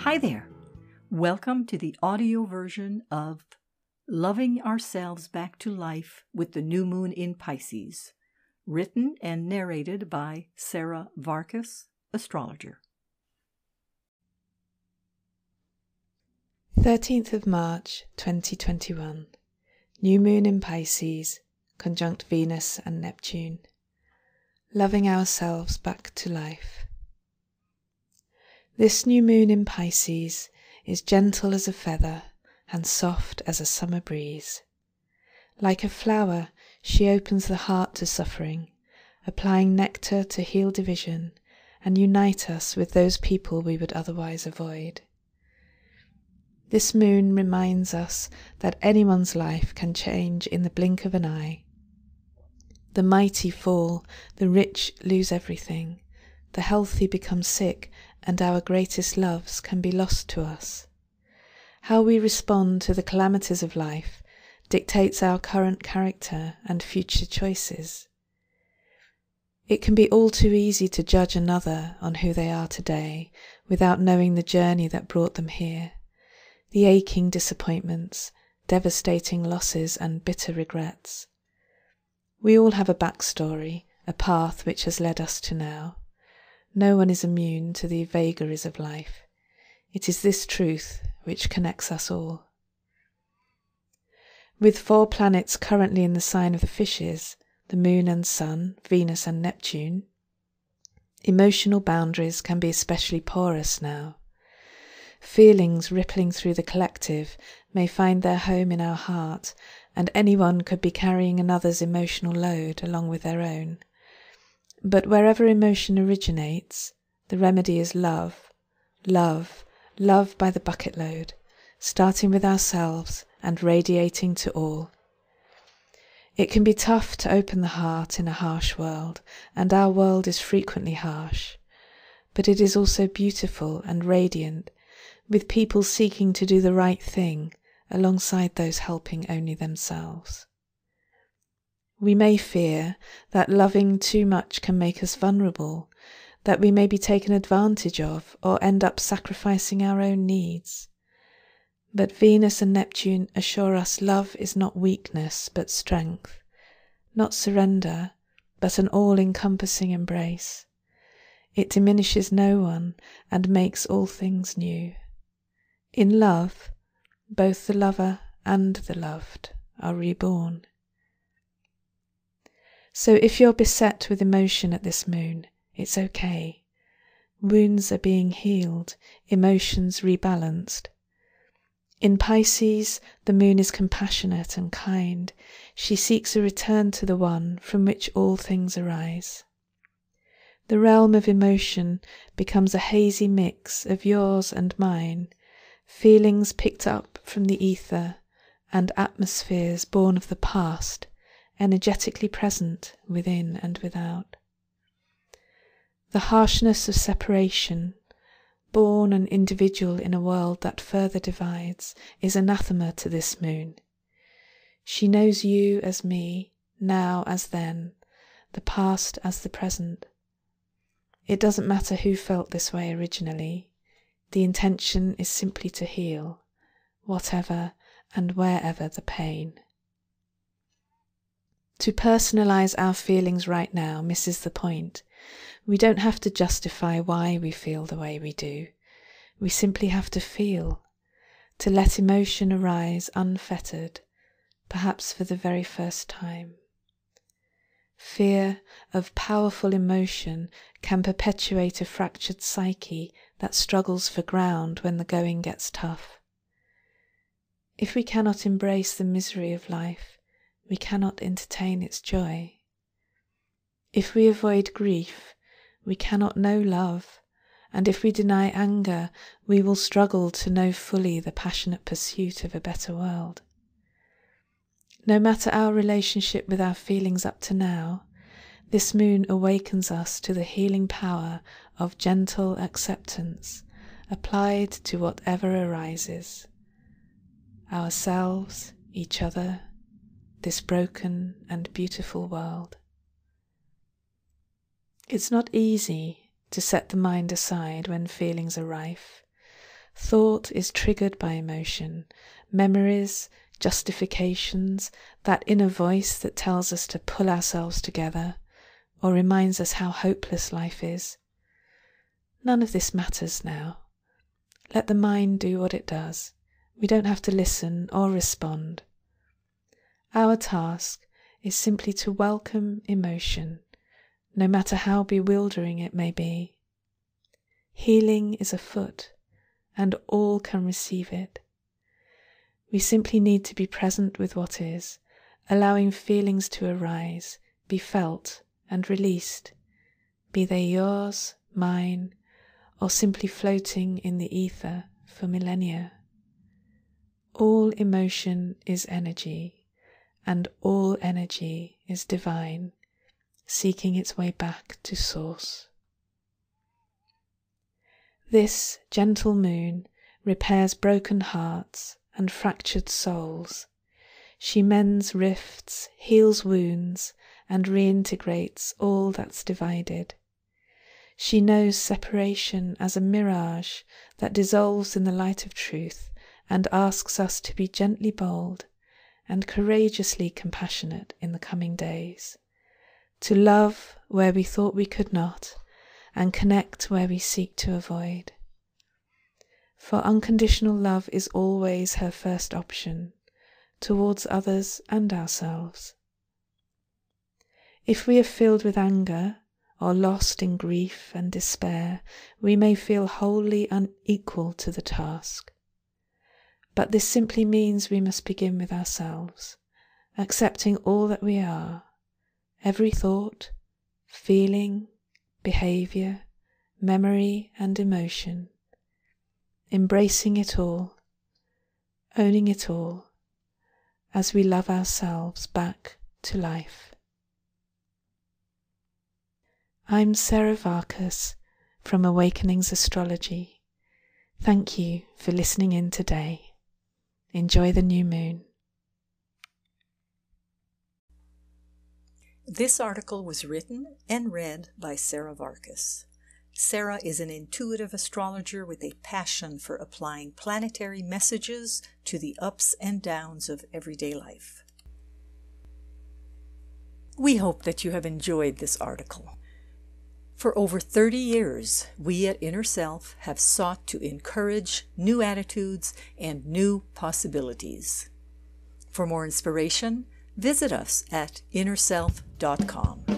Hi there. Welcome to the audio version of Loving Ourselves Back to Life with the New Moon in Pisces, written and narrated by Sarah Varcas, astrologer. 13th of March 2021. New Moon in Pisces, conjunct Venus and Neptune. Loving ourselves back to life. This new moon in Pisces is gentle as a feather and soft as a summer breeze. Like a flower, she opens the heart to suffering, applying nectar to heal division and unite us with those people we would otherwise avoid. This moon reminds us that anyone's life can change in the blink of an eye. The mighty fall, the rich lose everything, the healthy become sick, and our greatest loves can be lost to us. How we respond to the calamities of life dictates our current character and future choices. It can be all too easy to judge another on who they are today without knowing the journey that brought them here, the aching disappointments, devastating losses, and bitter regrets. We all have a backstory, a path which has led us to now. No one is immune to the vagaries of life. It is this truth which connects us all. With 4 planets currently in the sign of the fishes, the Moon and Sun, Venus and Neptune, emotional boundaries can be especially porous now. Feelings rippling through the collective may find their home in our heart, and anyone could be carrying another's emotional load along with their own. But wherever emotion originates, the remedy is love, love, love by the bucket load, starting with ourselves and radiating to all. It can be tough to open the heart in a harsh world, and our world is frequently harsh, but it is also beautiful and radiant, with people seeking to do the right thing alongside those helping only themselves. We may fear that loving too much can make us vulnerable, that we may be taken advantage of or end up sacrificing our own needs. But Venus and Neptune assure us love is not weakness but strength, not surrender but an all-encompassing embrace. It diminishes no one and makes all things new. In love, both the lover and the loved are reborn. So if you're beset with emotion at this moon, it's okay. Wounds are being healed, emotions rebalanced. In Pisces, the moon is compassionate and kind. She seeks a return to the one from which all things arise. The realm of emotion becomes a hazy mix of yours and mine, feelings picked up from the ether and atmospheres born of the past, energetically present within and without. The harshness of separation, born an individual in a world that further divides, is anathema to this moon. She knows you as me, now as then, the past as the present. It doesn't matter who felt this way originally. The intention is simply to heal, whatever and wherever the pain. To personalize our feelings right now misses the point. We don't have to justify why we feel the way we do. We simply have to feel, to let emotion arise unfettered, perhaps for the very first time. Fear of powerful emotion can perpetuate a fractured psyche that struggles for ground when the going gets tough. If we cannot embrace the misery of life, we cannot entertain its joy. If we avoid grief, we cannot know love, and if we deny anger, we will struggle to know fully the passionate pursuit of a better world. No matter our relationship with our feelings up to now, this moon awakens us to the healing power of gentle acceptance applied to whatever arises. Ourselves, each other, this broken and beautiful world. It's not easy to set the mind aside when feelings are rife, Thought is triggered by emotion, memories, justifications, that inner voice that tells us to pull ourselves together or reminds us how hopeless life is. None of this matters now. Let the mind do what it does. We don't have to listen or respond. Our task is simply to welcome emotion, no matter how bewildering it may be. Healing is afoot, and all can receive it. We simply need to be present with what is, allowing feelings to arise, be felt and released, be they yours, mine, or simply floating in the ether for millennia. All emotion is energy, and all energy is divine, seeking its way back to source. This gentle moon repairs broken hearts and fractured souls. She mends rifts, heals wounds, and reintegrates all that's divided. She knows separation as a mirage that dissolves in the light of truth and asks us to be gently bold and courageously compassionate in the coming days, to love where we thought we could not, and connect where we seek to avoid. For unconditional love is always her first option, towards others and ourselves. If we are filled with anger, or lost in grief and despair, we may feel wholly unequal to the task. But this simply means we must begin with ourselves, accepting all that we are, every thought, feeling, behaviour, memory and emotion, embracing it all, owning it all, as we love ourselves back to life. I'm Sarah Varcas from Awakenings Astrology. Thank you for listening in today. Enjoy the new moon. This article was written and read by Sarah Varcas. Sarah is an intuitive astrologer with a passion for applying planetary messages to the ups and downs of everyday life. We hope that you have enjoyed this article. For over 30 years, we at Inner Self have sought to encourage new attitudes and new possibilities. For more inspiration, visit us at innerself.com.